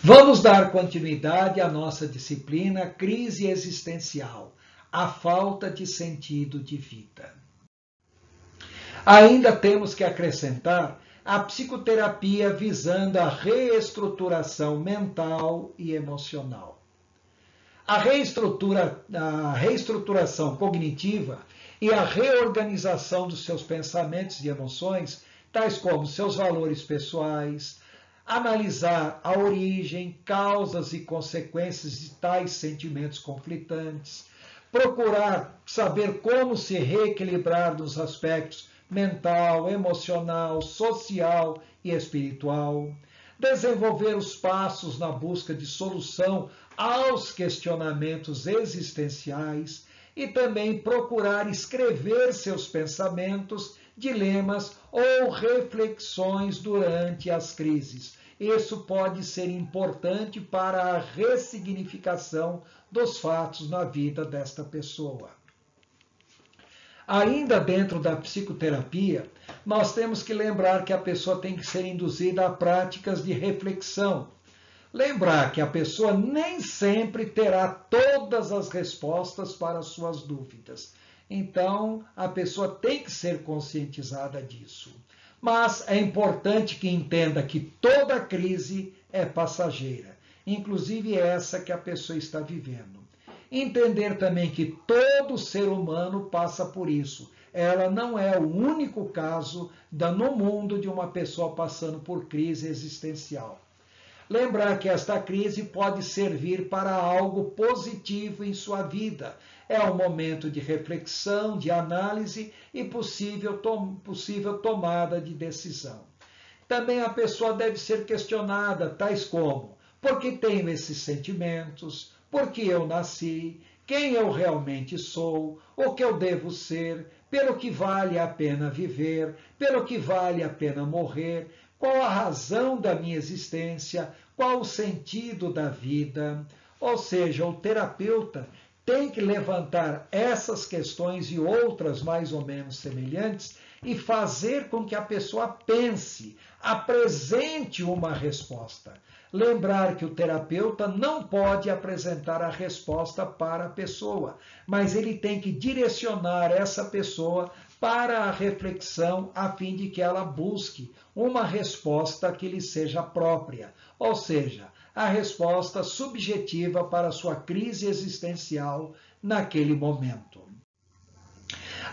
Vamos dar continuidade à nossa disciplina Crise Existencial, a falta de sentido de vida. Ainda temos que acrescentar a psicoterapia visando a reestruturação mental e emocional. A reestruturação cognitiva e a reorganização dos seus pensamentos e emoções, tais como seus valores pessoais, analisar a origem, causas e consequências de tais sentimentos conflitantes, procurar saber como se reequilibrar nos aspectos mental, emocional, social e espiritual, desenvolver os passos na busca de solução aos questionamentos existenciais e também procurar escrever seus pensamentos, dilemas ou reflexões durante as crises. Isso pode ser importante para a ressignificação dos fatos na vida desta pessoa. Ainda dentro da psicoterapia, nós temos que lembrar que a pessoa tem que ser induzida a práticas de reflexão. Lembrar que a pessoa nem sempre terá todas as respostas para as suas dúvidas. Então, a pessoa tem que ser conscientizada disso. Mas é importante que entenda que toda crise é passageira, inclusive essa que a pessoa está vivendo. Entender também que todo ser humano passa por isso. Ela não é o único caso no mundo de uma pessoa passando por crise existencial. Lembrar que esta crise pode servir para algo positivo em sua vida. É um momento de reflexão, de análise e possível tomada de decisão. Também a pessoa deve ser questionada, tais como: por que tenho esses sentimentos? Por que eu nasci? Quem eu realmente sou? O que eu devo ser? Pelo que vale a pena viver? Pelo que vale a pena morrer? Qual a razão da minha existência? Qual o sentido da vida? Ou seja, o terapeuta tem que levantar essas questões e outras mais ou menos semelhantes e fazer com que a pessoa pense, apresente uma resposta. Lembrar que o terapeuta não pode apresentar a resposta para a pessoa, mas ele tem que direcionar essa pessoa para a reflexão a fim de que ela busque uma resposta que lhe seja própria, ou seja, a resposta subjetiva para a sua crise existencial naquele momento.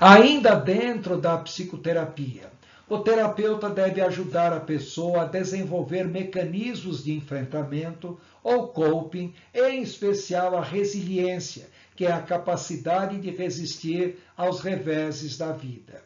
Ainda dentro da psicoterapia, o terapeuta deve ajudar a pessoa a desenvolver mecanismos de enfrentamento ou coping, em especial a resiliência, que é a capacidade de resistir aos reveses da vida.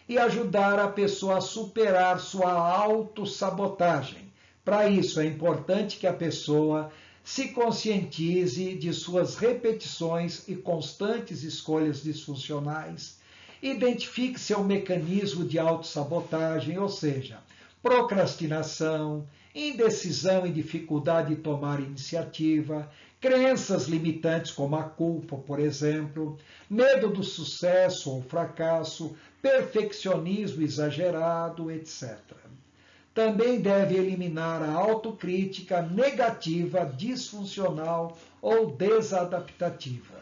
E ajudar a pessoa a superar sua autossabotagem. Para isso, é importante que a pessoa se conscientize de suas repetições e constantes escolhas disfuncionais, identifique seu mecanismo de autossabotagem, ou seja, procrastinação, indecisão e dificuldade de tomar iniciativa, crenças limitantes como a culpa, por exemplo, medo do sucesso ou fracasso, perfeccionismo exagerado, etc. Também deve eliminar a autocrítica negativa, disfuncional ou desadaptativa.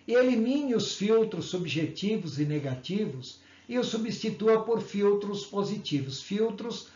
E elimine os filtros subjetivos e negativos e os substitua por filtros positivos. Filtros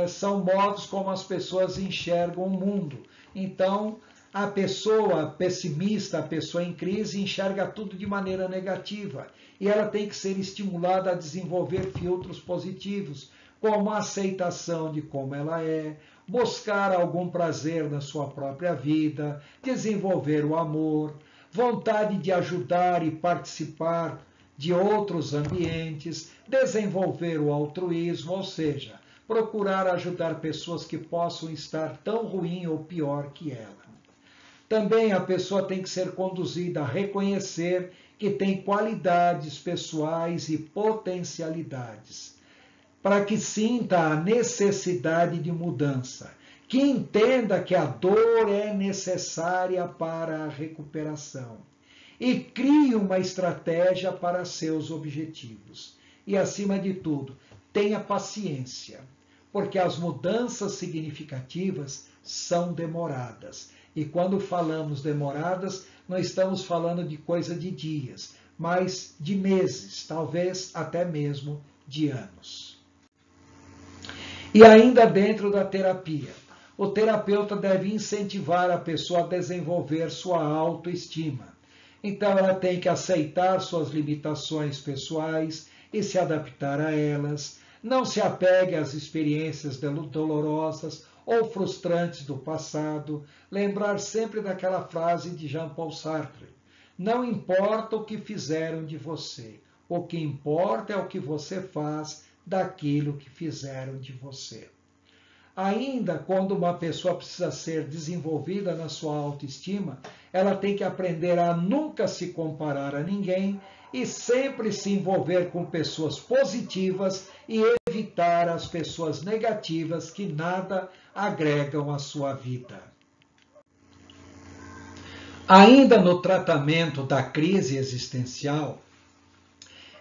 são modos como as pessoas enxergam o mundo. Então, a pessoa pessimista, a pessoa em crise, enxerga tudo de maneira negativa. E ela tem que ser estimulada a desenvolver filtros positivos, como a aceitação de como ela é, buscar algum prazer na sua própria vida, desenvolver o amor, vontade de ajudar e participar de outros ambientes, desenvolver o altruísmo, ou seja, procurar ajudar pessoas que possam estar tão ruim ou pior que ela. Também a pessoa tem que ser conduzida a reconhecer que tem qualidades pessoais e potencialidades, para que sinta a necessidade de mudança, que entenda que a dor é necessária para a recuperação e crie uma estratégia para seus objetivos. E, acima de tudo, tenha paciência, porque as mudanças significativas são demoradas. E quando falamos demoradas, não estamos falando de coisa de dias, mas de meses, talvez até mesmo de anos. E ainda dentro da terapia, o terapeuta deve incentivar a pessoa a desenvolver sua autoestima. Então ela tem que aceitar suas limitações pessoais e se adaptar a elas. Não se apegue às experiências dolorosas ou frustrantes do passado. Lembrar sempre daquela frase de Jean-Paul Sartre: não importa o que fizeram de você, o que importa é o que você faz daquilo que fizeram de você. Ainda quando uma pessoa precisa ser desenvolvida na sua autoestima, ela tem que aprender a nunca se comparar a ninguém e sempre se envolver com pessoas positivas e evitar as pessoas negativas que nada agregam à sua vida. Ainda no tratamento da crise existencial,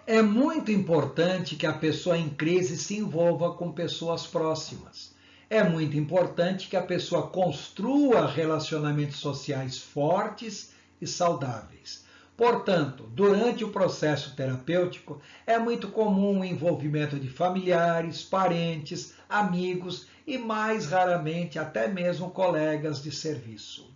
é muito importante que a pessoa em crise se envolva com pessoas próximas. É muito importante que a pessoa construa relacionamentos sociais fortes e saudáveis. Portanto, durante o processo terapêutico, é muito comum o envolvimento de familiares, parentes, amigos e, mais raramente, até mesmo colegas de serviço.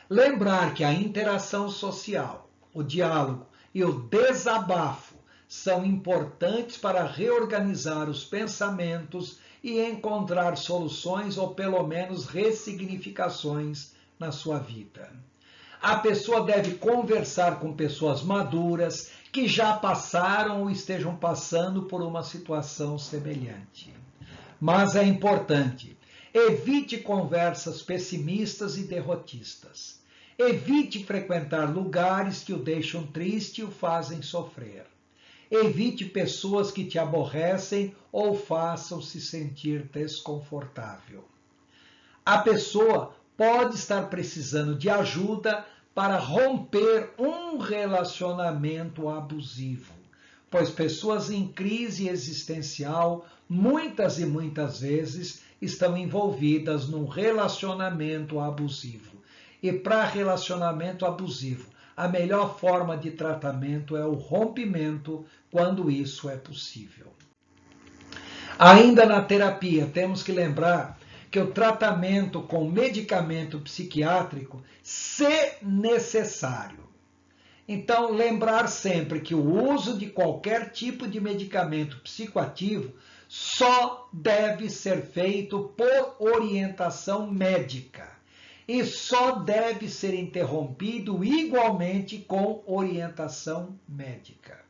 Lembrar que a interação social, o diálogo e o desabafo são importantes para reorganizar os pensamentos e encontrar soluções ou pelo menos ressignificações na sua vida. A pessoa deve conversar com pessoas maduras que já passaram ou estejam passando por uma situação semelhante. Mas é importante, evite conversas pessimistas e derrotistas. Evite frequentar lugares que o deixam triste e o fazem sofrer. Evite pessoas que te aborrecem ou façam se sentir desconfortável. A pessoa pode estar precisando de ajuda para romper um relacionamento abusivo, pois pessoas em crise existencial muitas e muitas vezes estão envolvidas num relacionamento abusivo. E para relacionamento abusivo, a melhor forma de tratamento é o rompimento, quando isso é possível. Ainda na terapia, temos que lembrar que o tratamento com medicamento psiquiátrico, se necessário. Então, lembrar sempre que o uso de qualquer tipo de medicamento psicoativo só deve ser feito por orientação médica e só deve ser interrompido igualmente com orientação médica.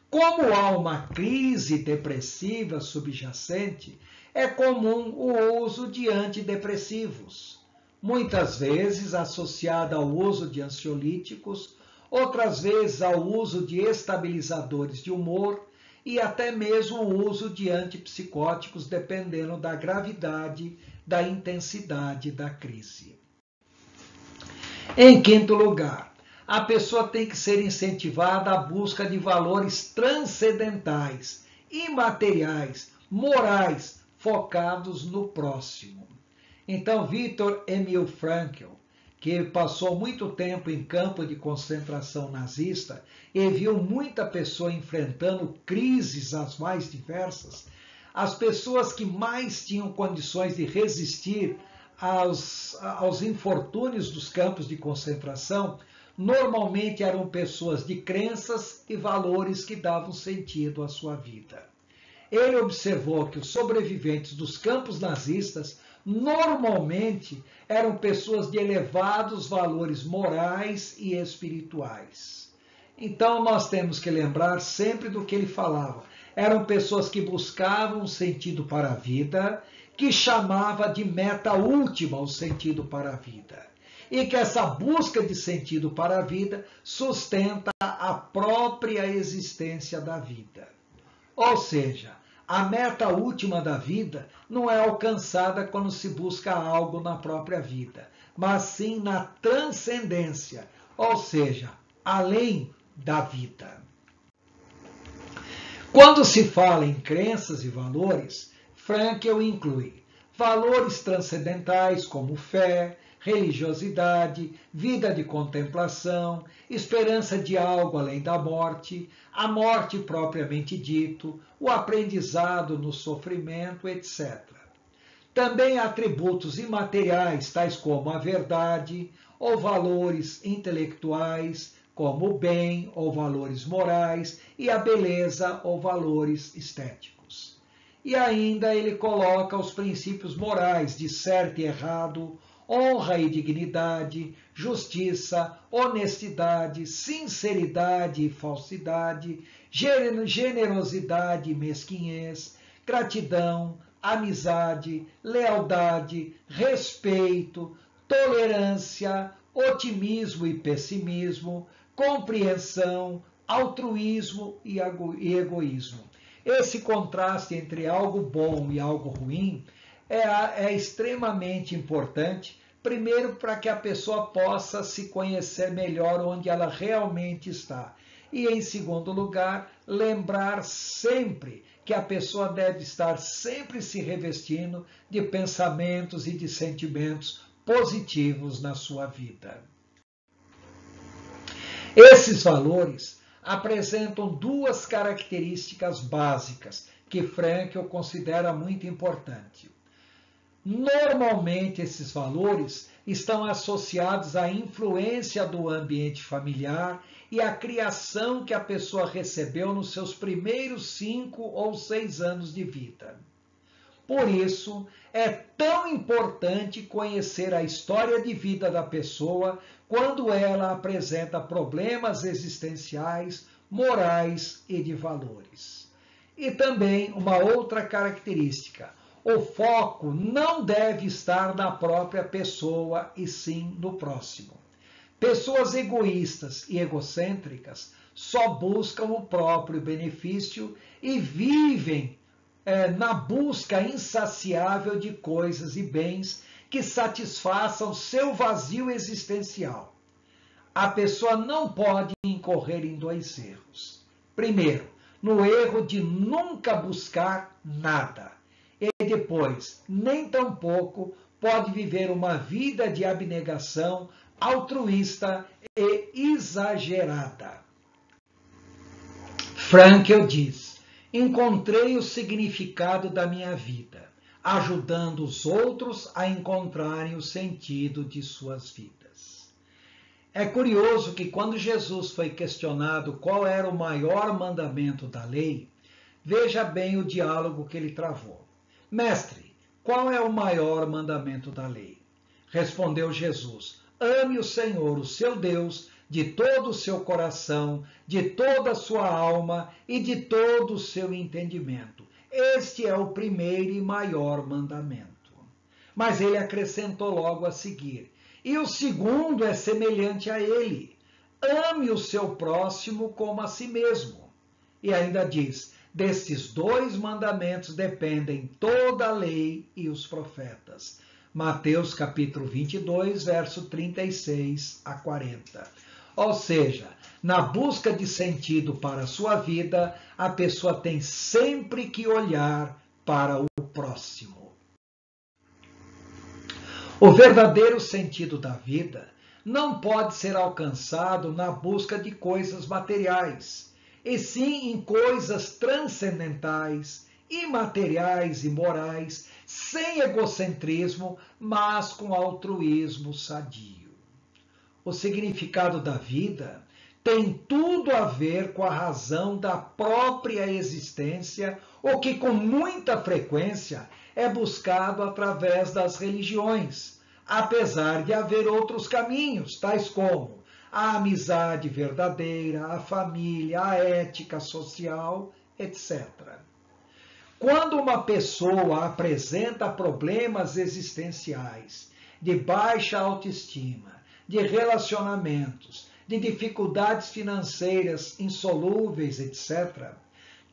Como há uma crise depressiva subjacente, é comum o uso de antidepressivos, muitas vezes associada ao uso de ansiolíticos, outras vezes ao uso de estabilizadores de humor e até mesmo o uso de antipsicóticos, dependendo da gravidade, da intensidade da crise. Em quinto lugar, a pessoa tem que ser incentivada à busca de valores transcendentais, imateriais, morais, focados no próximo. Então, Viktor Emil Frankl, que passou muito tempo em campo de concentração nazista e viu muita pessoa enfrentando crises as mais diversas, as pessoas que mais tinham condições de resistir aos infortúnios dos campos de concentração, normalmente eram pessoas de crenças e valores que davam sentido à sua vida. Ele observou que os sobreviventes dos campos nazistas normalmente eram pessoas de elevados valores morais e espirituais. Então nós temos que lembrar sempre do que ele falava. Eram pessoas que buscavam um sentido para a vida, que chamava de meta última o sentido para a vida. E que essa busca de sentido para a vida sustenta a própria existência da vida. Ou seja, a meta última da vida não é alcançada quando se busca algo na própria vida, mas sim na transcendência, ou seja, além da vida. Quando se fala em crenças e valores, Frankl inclui valores transcendentais como fé, religiosidade, vida de contemplação, esperança de algo além da morte, a morte propriamente dito, o aprendizado no sofrimento, etc. Também atributos imateriais, tais como a verdade, ou valores intelectuais, como o bem ou valores morais, e a beleza ou valores estéticos. E ainda ele coloca os princípios morais de certo e errado, honra e dignidade, justiça, honestidade, sinceridade e falsidade, generosidade e mesquinhez, gratidão, amizade, lealdade, respeito, tolerância, otimismo e pessimismo, compreensão, altruísmo e egoísmo. Esse contraste entre algo bom e algo ruim é extremamente importante, primeiro para que a pessoa possa se conhecer melhor onde ela realmente está. E, em segundo lugar, lembrar sempre que a pessoa deve estar sempre se revestindo de pensamentos e de sentimentos positivos na sua vida. Esses valores apresentam duas características básicas que Frankl considera muito importante. Normalmente, esses valores estão associados à influência do ambiente familiar e à criação que a pessoa recebeu nos seus primeiros 5 ou 6 anos de vida. Por isso, é tão importante conhecer a história de vida da pessoa quando ela apresenta problemas existenciais, morais e de valores. E também uma outra característica: o foco não deve estar na própria pessoa e sim no próximo. Pessoas egoístas e egocêntricas só buscam o próprio benefício e vivem na busca insaciável de coisas e bens que satisfaçam seu vazio existencial. A pessoa não pode incorrer em 2 erros. Primeiro, no erro de nunca buscar nada. E depois, nem tampouco pode viver uma vida de abnegação altruísta e exagerada. Frankl diz: encontrei o significado da minha vida, ajudando os outros a encontrarem o sentido de suas vidas. É curioso que quando Jesus foi questionado qual era o maior mandamento da lei, veja bem o diálogo que ele travou. Mestre, qual é o maior mandamento da lei? Respondeu Jesus: ame o Senhor, o seu Deus, de todo o seu coração, de toda a sua alma e de todo o seu entendimento. Este é o primeiro e maior mandamento. Mas ele acrescentou logo a seguir: e o segundo é semelhante a ele: ame o seu próximo como a si mesmo. E ainda diz: destes 2 mandamentos dependem toda a lei e os profetas. Mateus capítulo 22, verso 36 a 40. Ou seja, na busca de sentido para a sua vida, a pessoa tem sempre que olhar para o próximo. O verdadeiro sentido da vida não pode ser alcançado na busca de coisas materiais, e sim em coisas transcendentais, imateriais e morais, sem egocentrismo, mas com altruísmo sadio. O significado da vida tem tudo a ver com a razão da própria existência, o que com muita frequência é buscado através das religiões, apesar de haver outros caminhos, tais como a amizade verdadeira, a família, a ética social, etc. Quando uma pessoa apresenta problemas existenciais, de baixa autoestima, de relacionamentos, de dificuldades financeiras insolúveis, etc.,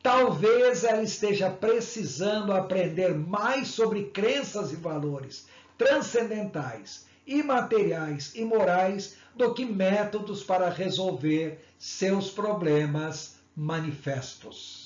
talvez ela esteja precisando aprender mais sobre crenças e valores transcendentais, imateriais e morais do que métodos para resolver seus problemas manifestos.